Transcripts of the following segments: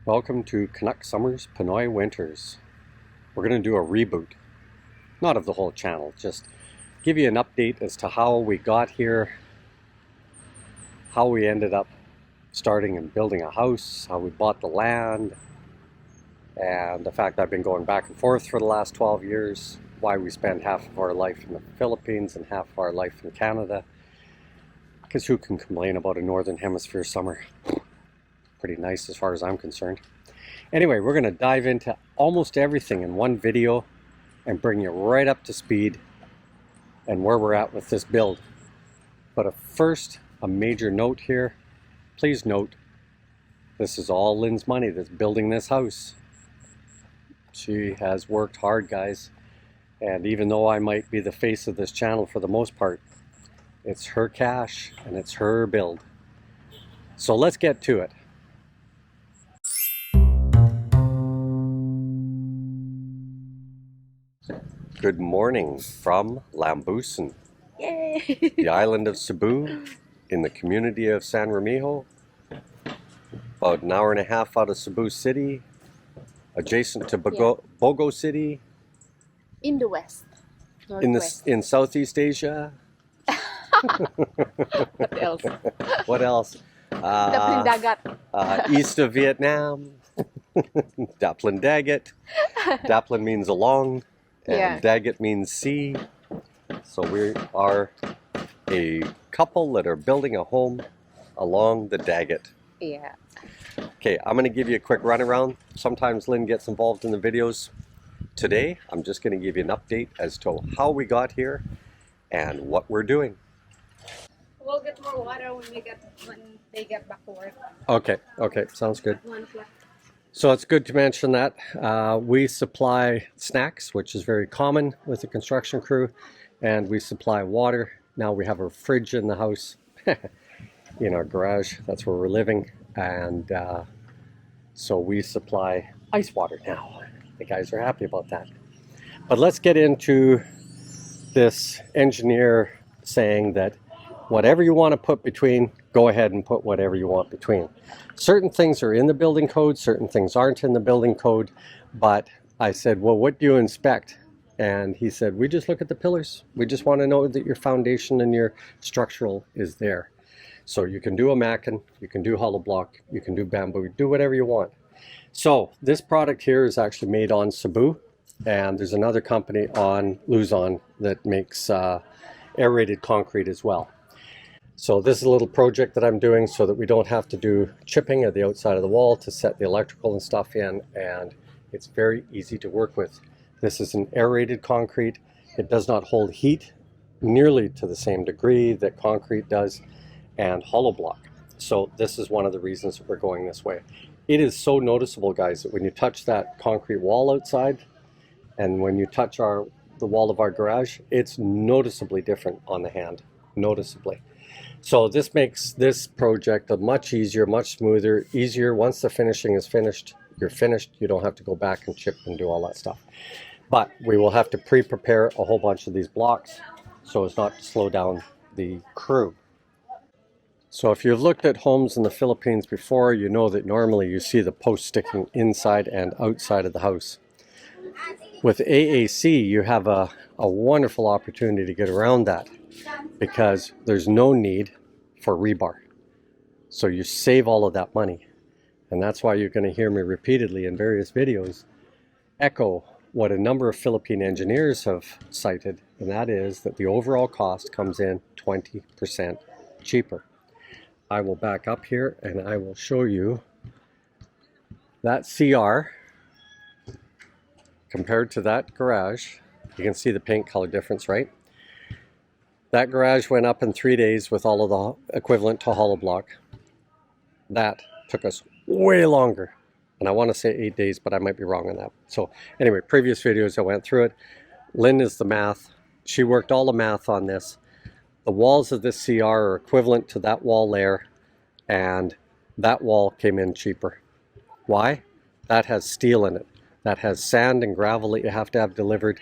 Welcome to Canuck Summers, Pinoy Winters. We're going to do a reboot, not of the whole channel, just give you an update as to how we got here, how we ended up starting and building a house, how we bought the land, and the fact I've been going back and forth for the last 12 years, why we spend half of our life in the Philippines and half of our life in Canada, because who can complain about a Northern Hemisphere summer? Pretty nice as far as I'm concerned. Anyway, we're going to dive into almost everything in one video and bring you right up to speed and where we're at with this build. But first, a major note here. Please note, this is all Lynn's money that's building this house. She has worked hard, guys. And even though I might be the face of this channel for the most part, it's her cash and it's her build. So let's get to it. Good morning from Lambusan, Yay! the island of Cebu, in the community of San Remijo, about an hour and a half out of Cebu City, adjacent to Bogo City, In the west. Northwest. in Southeast Asia. What else? What else? Daplin dagat. East of Vietnam. Daplin Dagat. Daplin means along. And Dagat means sea. So we are a couple that are building a home along the Dagat. Yeah. Okay, I'm going to give you a quick run around. Sometimes Lynn gets involved in the videos. Today, I'm just going to give you an update as to how we got here and what we're doing. We'll get more water when they get back to work. Okay, sounds good. 1 o'clock. So it's good to mention that we supply snacks, which is very common with the construction crew, and we supply water. Now we have a fridge in the house, in our garage. That's where we're living, and so we supply ice water now. The guys are happy about that. But let's get into this engineer saying that whatever you want to put between, go ahead and put whatever you want between. Certain things are in the building code, certain things aren't in the building code, but I said, well, what do you inspect? And he said, we just look at the pillars. We just want to know that your foundation and your structural is there. So you can do a mackin, you can do hollow block, you can do bamboo, do whatever you want. So this product here is actually made on Cebu, and there's another company on Luzon that makes aerated concrete as well. So this is a little project that I'm doing so that we don't have to do chipping at the outside of the wall to set the electrical and stuff in, and it's very easy to work with. This is an aerated concrete. It does not hold heat nearly to the same degree that concrete does, and hollow block. So this is one of the reasons that we're going this way. It is so noticeable, guys, that when you touch that concrete wall outside and when you touch the wall of our garage, it's noticeably different on the hand, noticeably. So this makes this project a much easier, much smoother, easier. Once the finishing is finished, you're finished. You don't have to go back and chip and do all that stuff. But we will have to pre-prepare a whole bunch of these blocks so as not to slow down the crew. So if you've looked at homes in the Philippines before, you know that normally you see the posts sticking inside and outside of the house. With AAC, you have a wonderful opportunity to get around that because there's no need for rebar. So you save all of that money. And that's why you're going to hear me repeatedly in various videos echo what a number of Philippine engineers have cited, and that is that the overall cost comes in 20% cheaper. I will back up here and I will show you that CR compared to that garage. You can see the paint color difference, right? That garage went up in 3 days with all of the equivalent to hollow block. That took us way longer. And I want to say 8 days, but I might be wrong on that. So anyway, previous videos I went through it. Lynn is the math. She worked all the math on this. The walls of this CR are equivalent to that wall layer, and that wall came in cheaper. Why? That has steel in it. That has sand and gravel that you have to have delivered.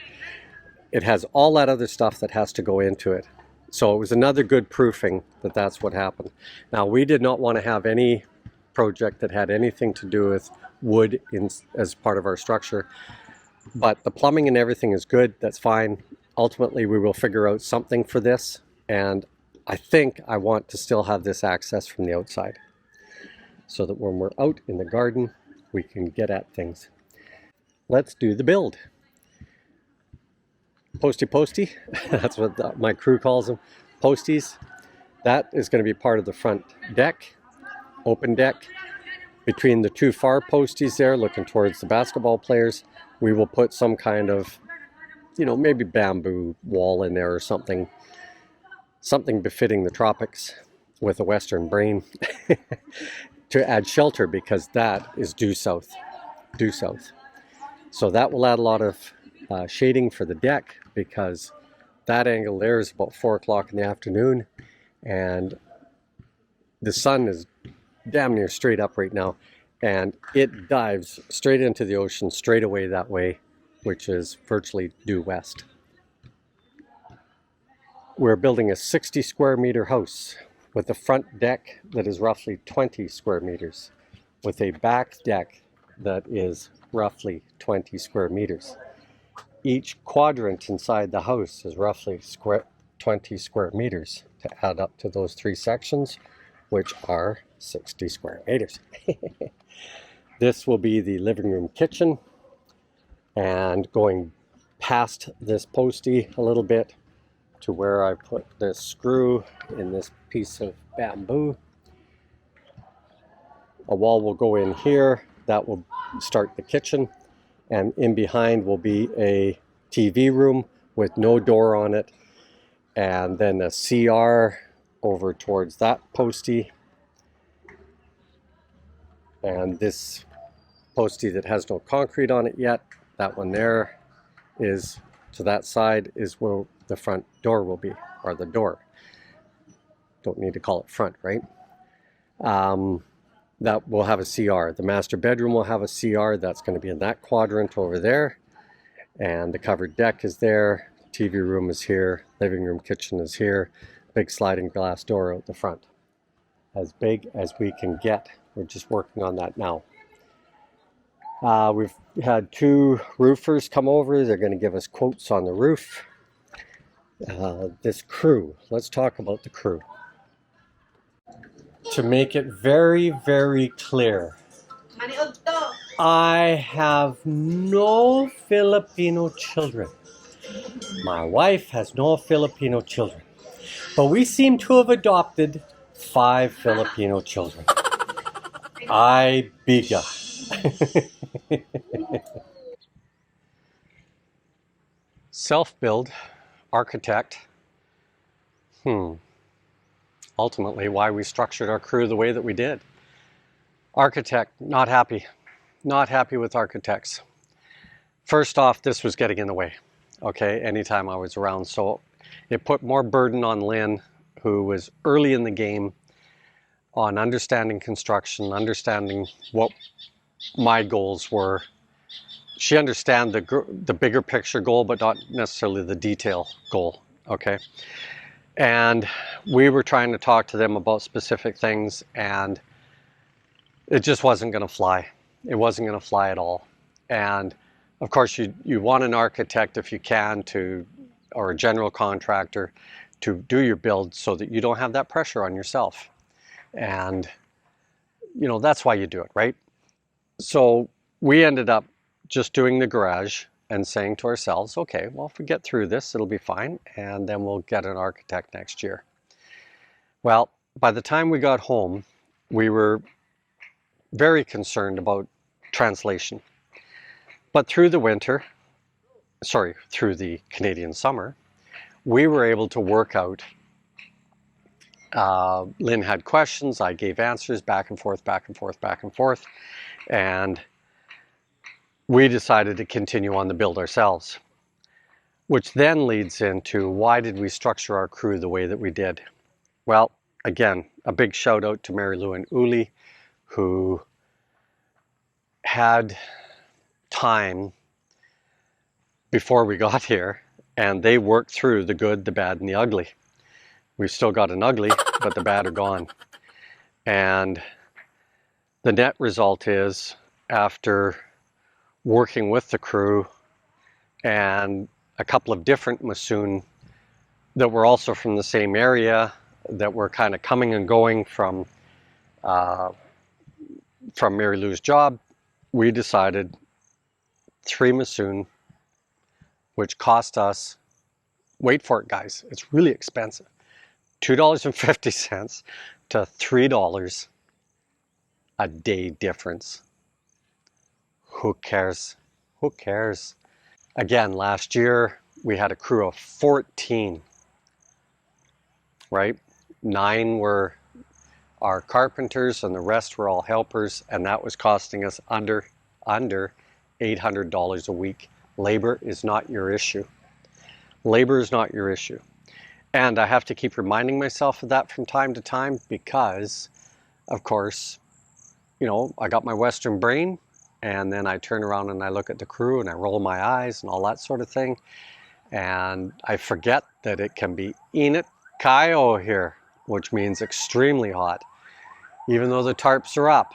It has all that other stuff that has to go into it. So it was another good proofing that that's what happened. Now, we did not want to have any project that had anything to do with wood as part of our structure. But the plumbing and everything is good. That's fine. Ultimately, we will figure out something for this. And I think I want to still have this access from the outside, so that when we're out in the garden, we can get at things. Let's do the build. Posty, that's what my crew calls them, posties. That is going to be part of the front deck, open deck. Between the two far posties there, looking towards the basketball players, we will put some kind of, maybe bamboo wall in there or something befitting the tropics with a western brain to add shelter, because that is due south. So that will add a lot of shading for the deck, because that angle there is about 4 o'clock in the afternoon and the sun is damn near straight up right now, and it dives straight into the ocean straight away that way, which is virtually due west. We're building a 60 square meter house with a front deck that is roughly 20 square meters, with a back deck that is roughly 20 square meters. Each quadrant inside the house is roughly 20 square meters to add up to those 3 sections, which are 60 square meters. This will be the living room kitchen, and going past this postie a little bit to where I put this screw in this piece of bamboo. A wall will go in here, that will start the kitchen, and in behind will be a TV room with no door on it, and then a CR over towards that postie, and this postie that has no concrete on it yet, that one there is to that side, is where the front door will be, or the door. Don't need to call it front, right? That will have a CR. The master bedroom will have a CR. That's going to be in that quadrant over there. And the covered deck is there. TV room is here. Living room kitchen is here. Big sliding glass door out the front. As big as we can get. We're just working on that now. We've had 2 roofers come over. They're going to give us quotes on the roof. This crew. Let's talk about the crew. To make it very, very clear, I have no Filipino children. My wife has no Filipino children. But we seem to have adopted 5 Filipino children. I biga. Self-build, architect. Ultimately, why we structured our crew the way that we did. Architect, not happy. Not happy with architects. First off, this was getting in the way, okay, anytime I was around. So it put more burden on Lynn, who was early in the game, on understanding construction, understanding what my goals were. She understand the bigger picture goal, but not necessarily the detail goal, okay? And we were trying to talk to them about specific things, and it just wasn't going to fly. It wasn't going to fly at all. And of course, you want an architect, if you can, or a general contractor, to do your build so that you don't have that pressure on yourself. And, that's why you do it, right? So we ended up just doing the garage and saying to ourselves, okay, well, if we get through this, it'll be fine, and then we'll get an architect next year. Well, by the time we got home, we were very concerned about translation. But through the Canadian summer, we were able to work out. Lynn had questions, I gave answers, back and forth, and we decided to continue on the build ourselves, which then leads into, why did we structure our crew the way that we did? Well, again, a big shout out to Mary Lou and Uli, who had time before we got here, and they worked through the good, the bad, and the ugly. We've still got an ugly, but the bad are gone. And The net result is, after working with the crew and a couple of different Masoon that were also from the same area, that were kind of coming and going from Mary Lou's job, we decided 3 Masoon, which cost us, wait for it guys, it's really expensive, $2.50 to $3 a day difference. Who cares? Who cares? Again, last year we had a crew of 14, right? 9 were our carpenters and the rest were all helpers, and that was costing us under $800 a week. Labor is not your issue. Labor is not your issue. And I have to keep reminding myself of that from time to time because, of course, you know, I got my Western brain, and then I turn around and I look at the crew and I roll my eyes and all that sort of thing. And I forget that it can be init kayo here, which means extremely hot. Even though the tarps are up,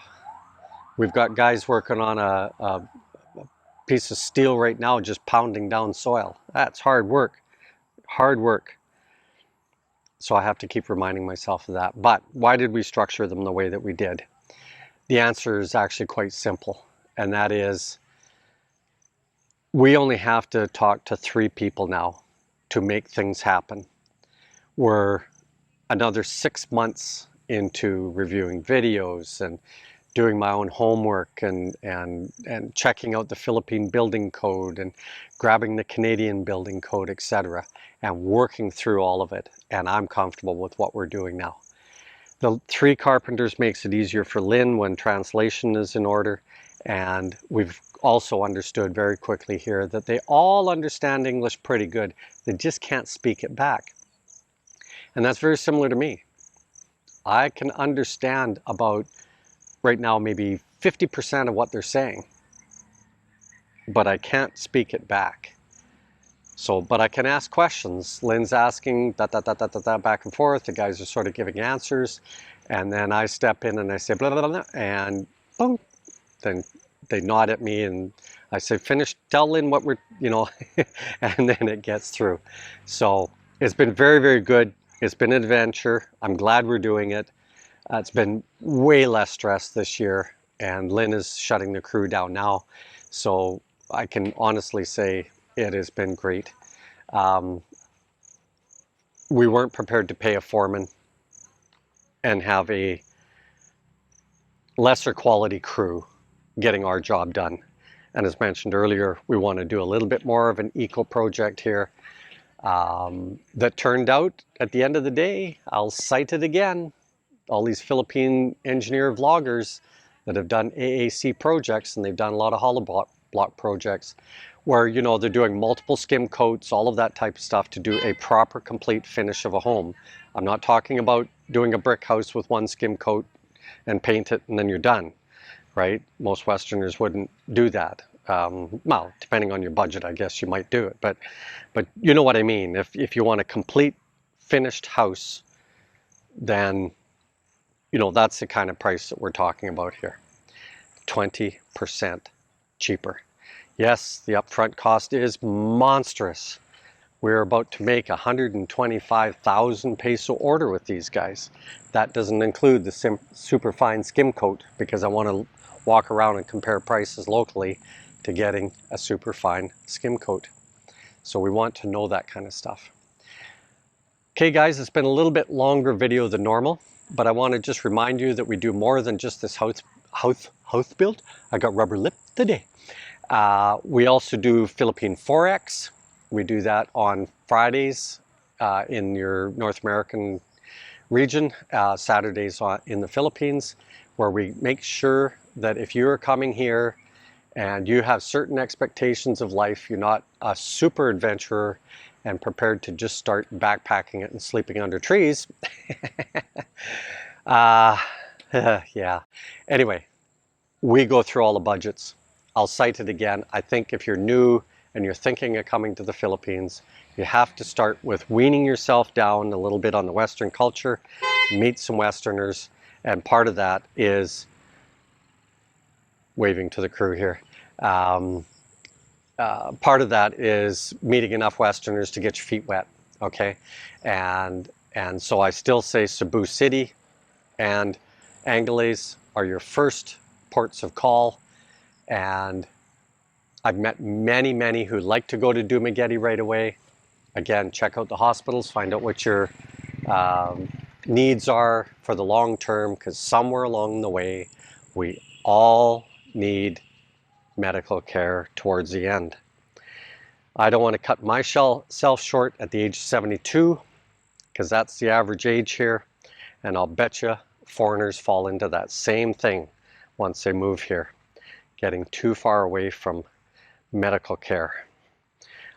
we've got guys working on a piece of steel right now just pounding down soil. That's hard work, hard work. So I have to keep reminding myself of that. But why did we structure them the way that we did? The answer is actually quite simple, and that is we only have to talk to 3 people now to make things happen. We're another 6 months into reviewing videos and doing my own homework and checking out the Philippine building code and grabbing the Canadian building code, etc., and working through all of it. And I'm comfortable with what we're doing now. The 3 carpenters makes it easier for Lynn when translation is in order. And we've also understood very quickly here that they all understand English pretty good. They just can't speak it back. And that's very similar to me. I can understand about, right now, maybe 50% of what they're saying, but I can't speak it back. So, but I can ask questions. Lynn's asking back and forth. The guys are sort of giving answers. And then I step in and I say, blah, blah, blah, and boom. Then they nod at me and I say, finish, tell Lynn what we're, you know, and then it gets through. So it's been very, very good. It's been an adventure. I'm glad we're doing it. It's been way less stress this year, and Lynn is shutting the crew down now. So I can honestly say it has been great. We weren't prepared to pay a foreman and have a lesser quality crew getting our job done. And as mentioned earlier, we want to do a little bit more of an eco project here. That turned out, at the end of the day, I'll cite it again, all these Philippine engineer vloggers that have done AAC projects, and they've done a lot of hollow block projects where, you know, they're doing multiple skim coats, all of that type of stuff to do a proper complete finish of a home. I'm not talking about doing a brick house with 1 skim coat and paint it and then you're done, right? Most Westerners wouldn't do that. Well, depending on your budget, I guess you might do it, but you know what I mean. If you want a complete finished house, then, you know, that's the kind of price that we're talking about here. 20% cheaper. Yes, the upfront cost is monstrous. We're about to make 125,000 peso order with these guys. That doesn't include the super fine skim coat, because I want to walk around and compare prices locally to getting a super fine skim coat. So we want to know that kind of stuff. Okay guys, it's been a little bit longer video than normal, but I want to just remind you that we do more than just this house build. I got rubber lip today. We also do Philippine Forex. We do that on Fridays in your North American region, Saturdays in the Philippines, where we make sure that if you're coming here and you have certain expectations of life, you're not a super adventurer and prepared to just start backpacking it and sleeping under trees. Yeah. Anyway, we go through all the budgets. I'll cite it again. I think if you're new and you're thinking of coming to the Philippines, you have to start with weaning yourself down a little bit on the Western culture, meet some Westerners, and part of that is waving to the crew here. Part of that is meeting enough Westerners to get your feet wet, okay? And so I still say Cebu City and Angeles are your first ports of call. And I've met many who like to go to Dumaguete right away. Again, check out the hospitals, find out what your needs are for the long term, because somewhere along the way, we all need medical care towards the end. I don't want to cut myself short at the age of 72, because that's the average age here. And I'll bet you foreigners fall into that same thing once they move here, getting too far away from medical care.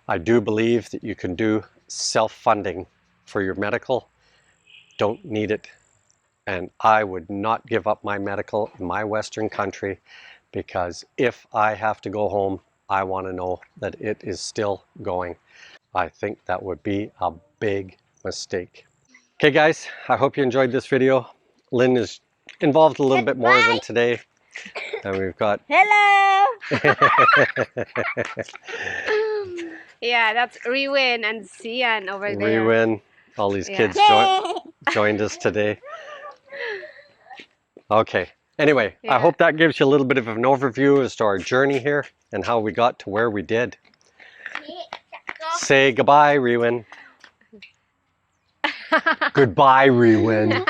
I do believe that you can do self-funding for your medical. Don't need it. And I would not give up my medical in my Western country, because if I have to go home, I want to know that it is still going. I think that would be a big mistake. Okay guys, I hope you enjoyed this video. Lynn is involved a little bit more than today. And we've got... Hello! Yeah, that's Rewin and Sian over there. Rewin, all these kids joined us today. Okay, anyway, I hope that gives you a little bit of an overview as to our journey here and how we got to where we did. Say goodbye, Rewin. Goodbye, Rewin.